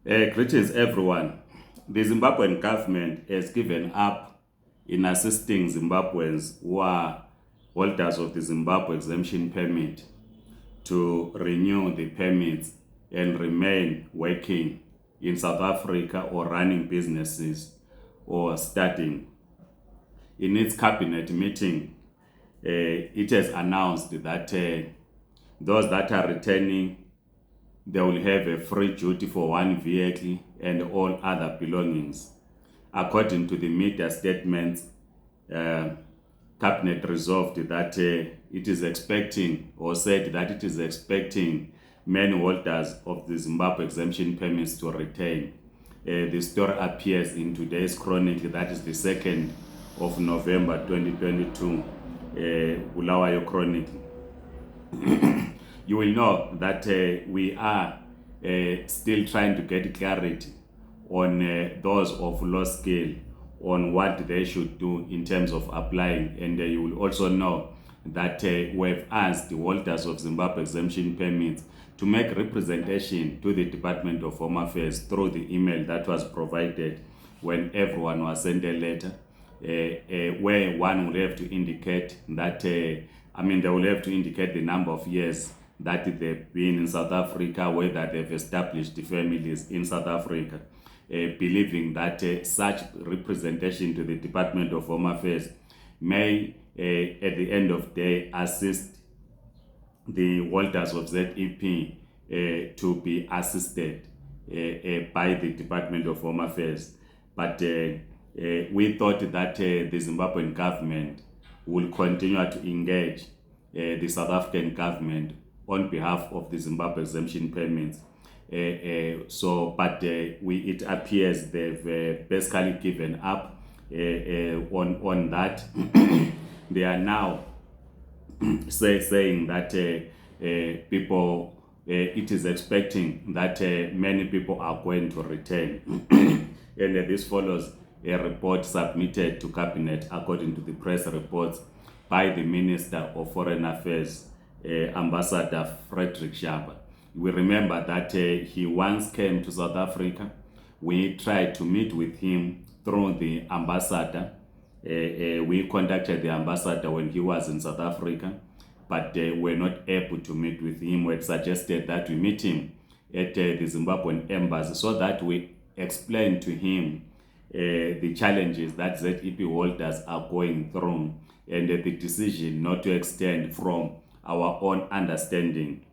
Greetings, everyone. The Zimbabwean government has given up in assisting Zimbabweans who are holders of the Zimbabwe exemption permit to renew the permits and remain working in South Africa or running businesses or studying. In its cabinet meeting, it has announced that those that are returning, they will have a free duty for one vehicle and all other belongings. According to the media statements, Cabinet resolved that it is expecting, or said that it is expecting, many holders of the Zimbabwe exemption permits to return. The story appears in today's Chronicle, that is the 2nd of November 2022, Bulawayo Chronicle. You will know that we are still trying to get clarity on those of low skill, on what they should do in terms of applying. And you will also know that we have asked the holders of Zimbabwe exemption permits to make representation to the Department of Home Affairs through the email that was provided when everyone was sent a letter, where one will have to indicate that, they will have to indicate the number of years that they've been in South Africa, whether they've established the families in South Africa, believing that such representation to the Department of Home Affairs may, at the end of the day, assist the holders of ZEP to be assisted by the Department of Home Affairs. But we thought that the Zimbabwean government will continue to engage the South African government on behalf of the Zimbabwe exemption permits. But it appears they've basically given up on that. They are now saying that people, it is expecting that many people are going to return. And this follows a report submitted to Cabinet, according to the press reports, by the Minister of Foreign Affairs, Ambassador Frederick Shaba. We remember that he once came to South Africa. We tried to meet with him through the ambassador. We contacted the ambassador when he was in South Africa, but were not able to meet with him. We had suggested that we meet him at the Zimbabwean embassy so that we explain to him the challenges that ZEP holders are going through and the decision not to extend from our own understanding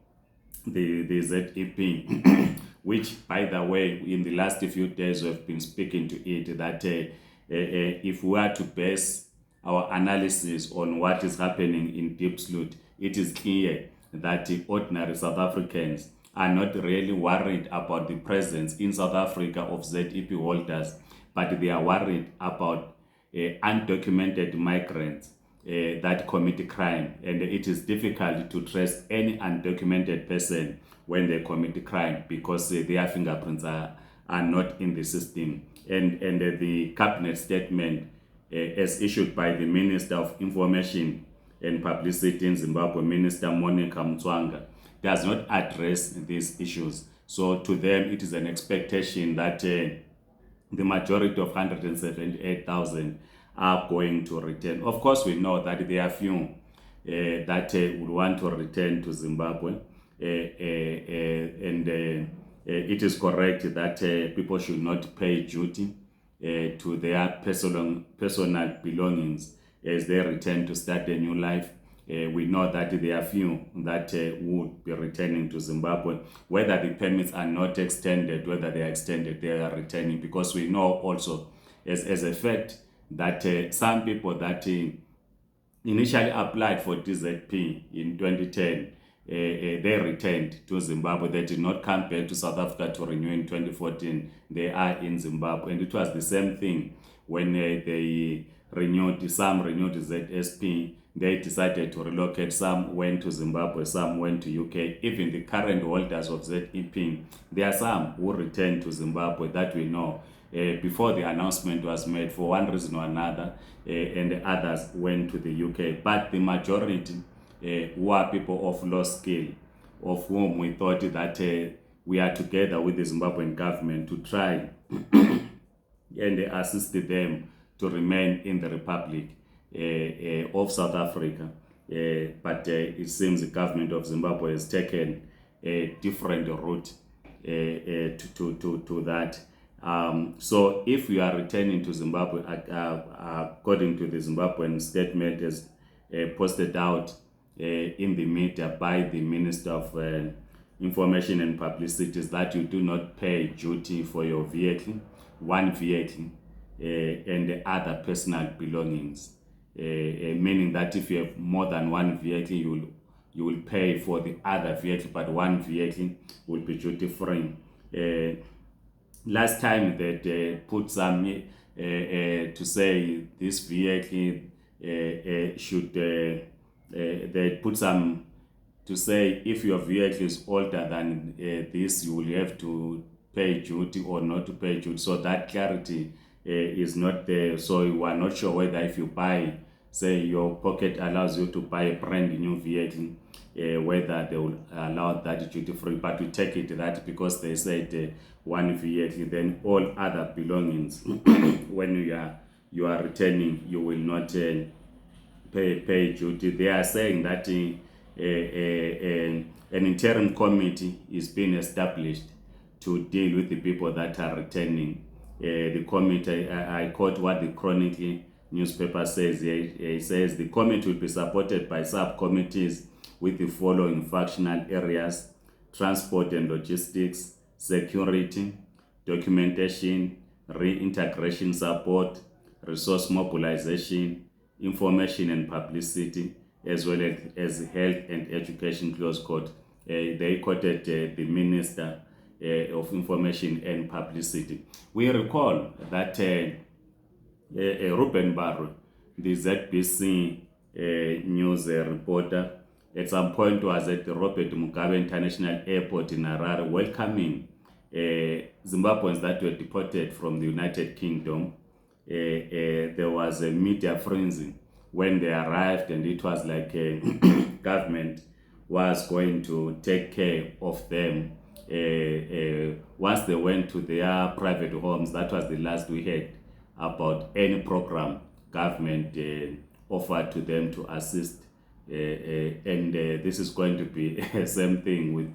the ZEP, which, by the way, in the last few days we've been speaking to it, that if we are to base our analysis on what is happening in Deep Sloot, it is clear that ordinary South Africans are not really worried about the presence in South Africa of ZEP holders, but they are worried about undocumented migrants that commit crime. And it is difficult to trace any undocumented person when they commit crime because their fingerprints are not in the system. And the cabinet statement as issued by the Minister of Information and Publicity in Zimbabwe, Minister Monica Mtswanga, does not address these issues. So to them, it is an expectation that the majority of 178,000 are going to return. Of course, we know that there are few that would want to return to Zimbabwe. And it is correct that people should not pay duty to their personal belongings as they return to start a new life. We know that there are few that would be returning to Zimbabwe. Whether the permits are not extended, whether they are extended, they are returning, because we know also as a fact that some people that initially applied for DZP in 2010, they returned to Zimbabwe. They did not come back to South Africa to renew in 2014. They are in Zimbabwe. And it was the same thing when some renewed ZSP. They decided to relocate. Some went to Zimbabwe, some went to UK. Even the current holders of ZEP, there are some who returned to Zimbabwe that we know before the announcement was made for one reason or another, and the others went to the UK. But the majority who are people of low skill, of whom we thought that we are together with the Zimbabwean government to try and assist them to remain in the Republic of South Africa. But it seems the government of Zimbabwe has taken a different route to that. So if you are returning to Zimbabwe, according to the Zimbabwean statement as posted out in the media by the Minister of Information and Publicity, is that you do not pay duty for your vehicle, one vehicle, and the other personal belongings. Meaning that if you have more than one vehicle, you will pay for the other vehicle, but one vehicle will be duty free. Last time that put some to say this vehicle should they put some to say if your vehicle is older than this, you will have to pay duty or not to pay duty. So that clarity is not there. So you are not sure whether if you buy, say your pocket allows you to buy a brand new vehicle, whether they will allow that duty free. But we take it that because they said one vehicle, then all other belongings, when you are returning, you will not pay duty. They are saying that an interim committee is being established to deal with the people that are returning. The committee, I quote what the Chronicle newspaper says. It says the committee will be supported by subcommittees with the following functional areas: transport and logistics, security, documentation, reintegration support, resource mobilization, information and publicity, as well as health and education, close quote. They quoted the Minister of Information and Publicity. We recall that Ruben Barrow, the ZBC news reporter, at some point was at the Robert Mugabe International Airport in Harare welcoming Zimbabweans that were deported from the United Kingdom. There was a media frenzy when they arrived, and it was like government was going to take care of them. Once they went to their private homes, that was the last we heard about any program government offered to them to assist. And this is going to be the same thing with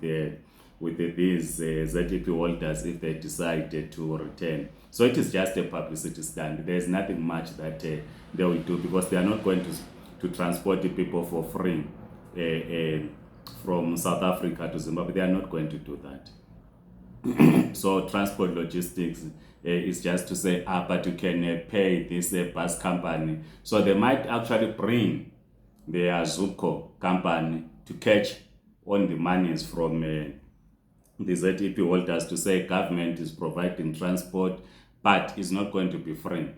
these ZEP holders if they decide to return. So it is just a publicity stunt. There is nothing much that they will do, because they are not going to transport the people for free from South Africa to Zimbabwe. They are not going to do that. So transport logistics is just to say, but you can pay this bus company. So they might actually bring their Zuko company to catch on the monies from the ZEP holders to say government is providing transport, but it's not going to be free.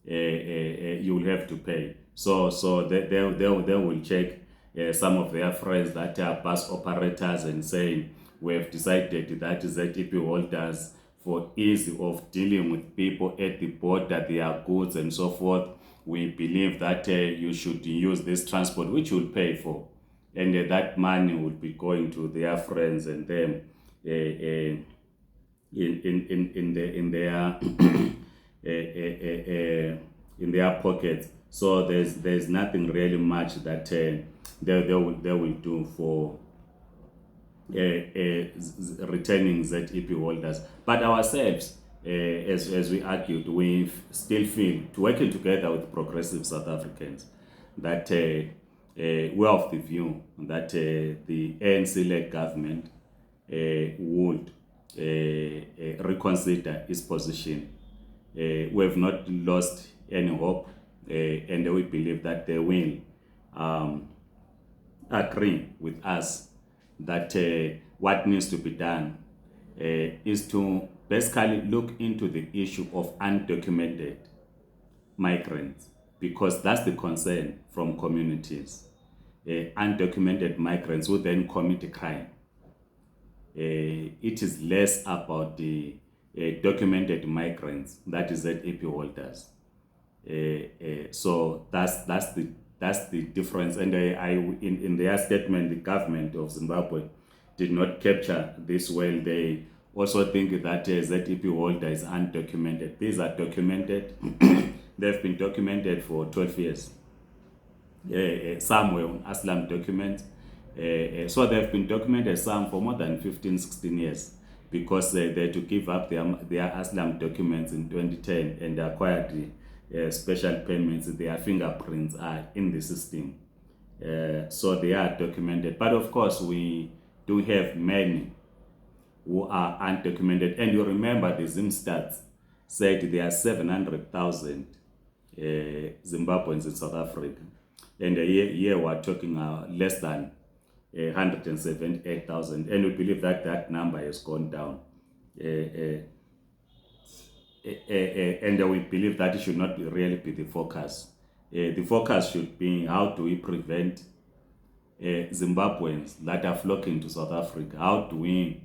You will have to pay. So they will check some of their friends that are bus operators and saying, we have decided that ZEP holders, for ease of dealing with people at the border, their goods and so forth, we believe that you should use this transport, which you'll pay for, and that money will be going to their friends and them in their pockets. So there's nothing really much that they will do for returning ZEP holders. But ourselves, as we argued, we still feel, to working together with progressive South Africans, that we're of the view that the ANC-led government would reconsider its position. We have not lost any hope, and we believe that they will agree with us that what needs to be done is to basically look into the issue of undocumented migrants, because that's the concern from communities. Undocumented migrants who then commit a crime. It is less about the documented migrants, that is ZEP holders. So that's the difference. And in their statement, the government of Zimbabwe did not capture this well. They also think that ZEP holder is undocumented. These are documented. They've been documented for 12 years. Some were on Aslam documents. So they've been documented, some for more than 15, 16 years, because they had to give up their Aslam documents in 2010 and acquired special permits. Their fingerprints are in the system. So they are documented. But of course, we do have many who are undocumented. And you remember the Zim stats said there are 700,000 Zimbabweans in South Africa. And here we're talking less than 178,000. And we believe that that number has gone down. And we believe that it should not really be the focus. The focus should be how do we prevent Zimbabweans that are flocking to South Africa? How do we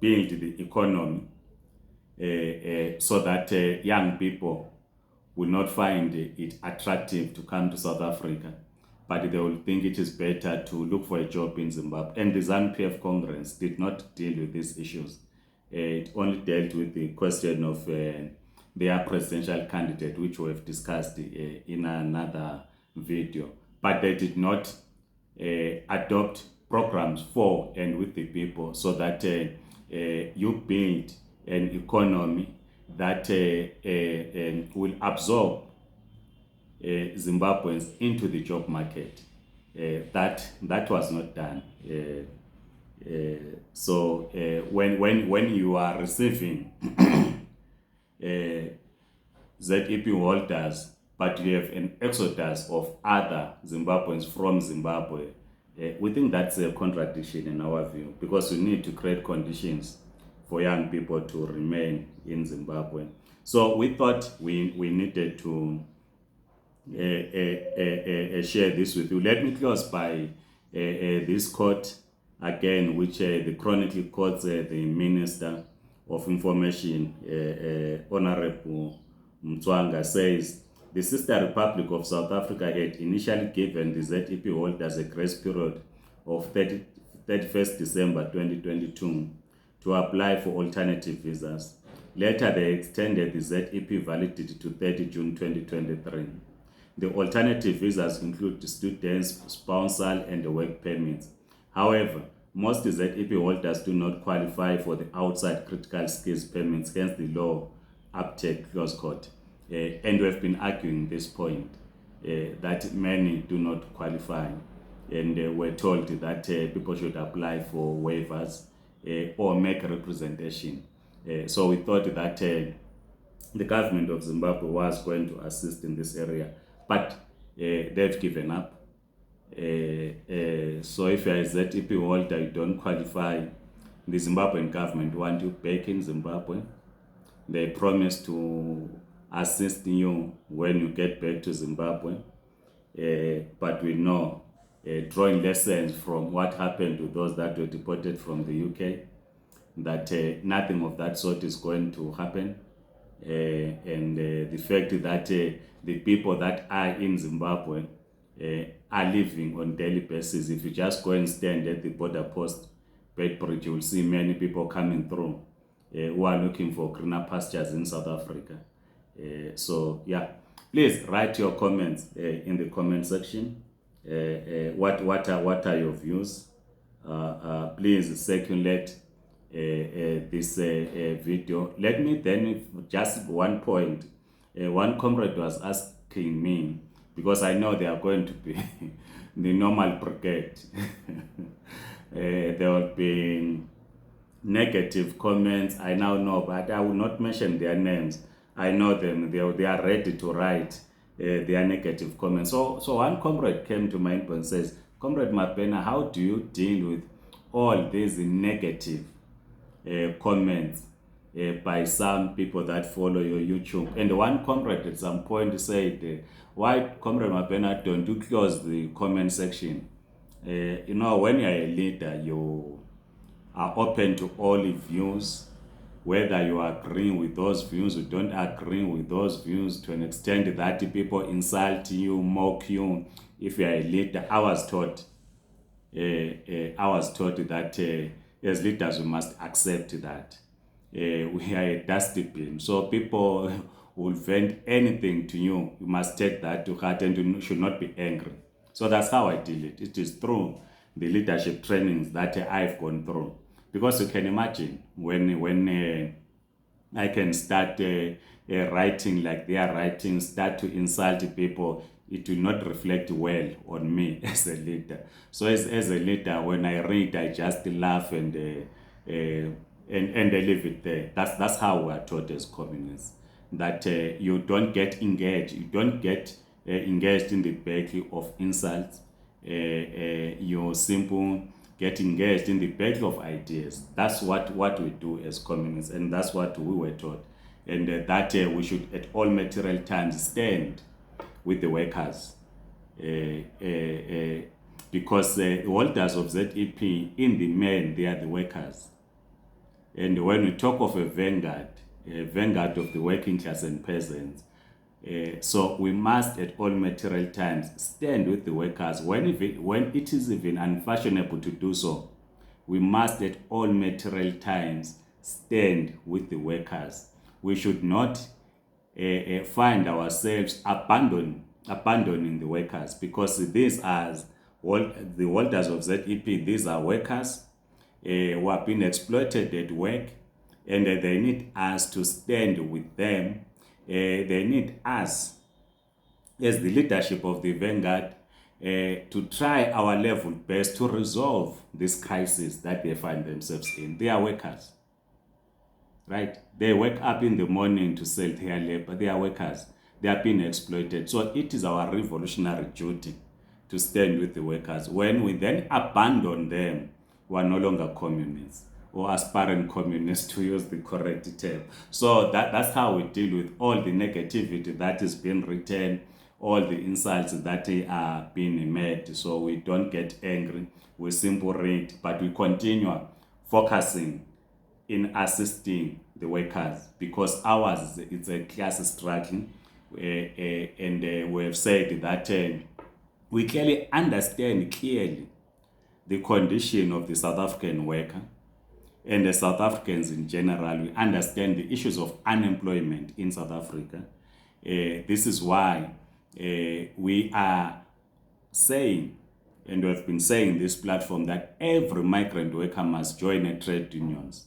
build the economy so that young people will not find it attractive to come to South Africa, but they will think it is better to look for a job in Zimbabwe. And the ZANU-PF Congress did not deal with these issues. It only dealt with the question of their presidential candidate, which we have discussed in another video. But they did not adopt programs for and with the people so that you build an economy that will absorb Zimbabweans into the job market. That was not done. So when you are receiving ZEP holders, but you have an exodus of other Zimbabweans from Zimbabwe, we think that's a contradiction in our view, because we need to create conditions for young people to remain in Zimbabwe. So we thought we needed to share this with you. Let me close by this quote again, which the Chronicle quotes the Minister of Information, Honorable Mtswanga, says, the sister Republic of South Africa had initially given the ZEP holders a grace period of 31st December 2022 to apply for alternative visas. Later, they extended the ZEP validity to 30 June 2023. The alternative visas include students, spousal, and work permits. However, most ZEP holders do not qualify for the outside critical skills permits, hence the low uptake, close quote. And we have been arguing this point, that many do not qualify. And we're told that people should apply for waivers or make a representation. So we thought that the government of Zimbabwe was going to assist in this area, but they've given up. So if you're a ZEP holder, you don't qualify, the Zimbabwean government want you back in Zimbabwe. They promise to assist you when you get back to Zimbabwe. But we know, drawing lessons from what happened to those that were deported from the UK, that nothing of that sort is going to happen. And the fact that the people that are in Zimbabwe are living on daily basis. If you just go and stand at the border post, Bedbridge, you will see many people coming through who are looking for greener pastures in South Africa. So yeah, please write your comments in the comment section. What are your views? Please circulate this video. Let me then just one point. One comrade was asking me, because I know they are going to be the normal brigade. There will be negative comments. I now know, but I will not mention their names. I know them. They are ready to write their negative comments. So one comrade came to my input and says, Comrade Mapena, how do you deal with all these negative comments by some people that follow your YouTube? And one comrade at some point said, why, Comrade Mapena, don't you close the comment section? You know, when you're a leader, you are open to all views, whether you agree with those views or don't agree with those views, to an extent that people insult you, mock you. If you are a leader, I was taught I was taught that as leaders we must accept that we are a dusty bin. So people will vent anything to you. You must take that to heart and you should not be angry. So that's how I deal it. It is through the leadership trainings that I've gone through. Because you can imagine when I can start writing like they are writing, start to insult people, it will not reflect well on me as a leader. So as a leader, when I read, I just laugh and I leave it there. That's how we are taught as communists. That you don't get engaged. You don't get engaged in the battle of insults. You simple get engaged in the battle of ideas. That's what we do as communists, and that's what we were taught. And that we should at all material times stand with the workers. Because the holders of ZEP, in the main, they are the workers. And when we talk of a vanguard of the working class and peasants, so we must at all material times stand with the workers. When it is even unfashionable to do so, we must at all material times stand with the workers. We should not find ourselves abandoning the workers, because these are the holders of ZEP. These are workers who have been exploited at work, and they need us to stand with them. They need us as the leadership of the vanguard to try our level best to resolve this crisis that they find themselves in. They are workers, right? They wake up in the morning to sell their labor. They are workers. They are being exploited. So it is our revolutionary duty to stand with the workers. When we then abandon them, we are no longer communists or aspiring communists, to use the correct term. So that's how we deal with all the negativity that is being written, all the insults that are being made. So we don't get angry, we simply read, but we continue focusing in assisting the workers, because ours it's a class struggle, and we have said that we clearly understand the condition of the South African worker and the South Africans in general. We understand the issues of unemployment in South Africa. This is why we are saying, and we have been saying this platform, that every migrant worker must join a trade unions,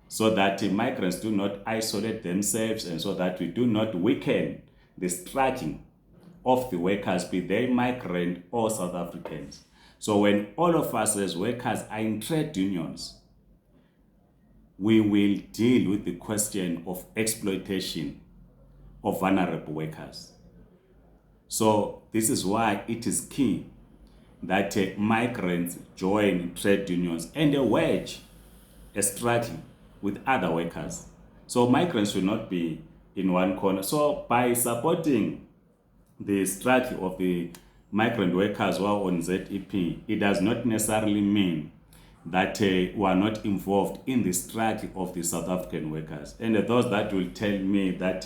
so that migrants do not isolate themselves, and so that we do not weaken the struggle of the workers, be they migrant or South Africans. So when all of us as workers are in trade unions, we will deal with the question of exploitation of vulnerable workers. So this is why it is key that migrants join trade unions and wage a struggle with other workers. So migrants should not be in one corner. So by supporting the struggle of the migrant workers who are on ZEP, it does not necessarily mean that we are not involved in the struggle of the South African workers. And those that will tell me that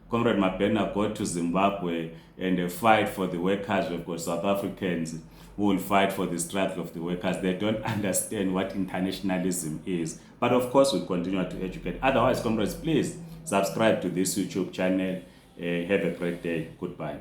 Comrade Mabena go to Zimbabwe and fight for the workers, we've got South Africans who will fight for the struggle of the workers, they don't understand what internationalism is. But of course, we'll continue to educate. Otherwise, comrades, please subscribe to this YouTube channel. Have a great day. Goodbye.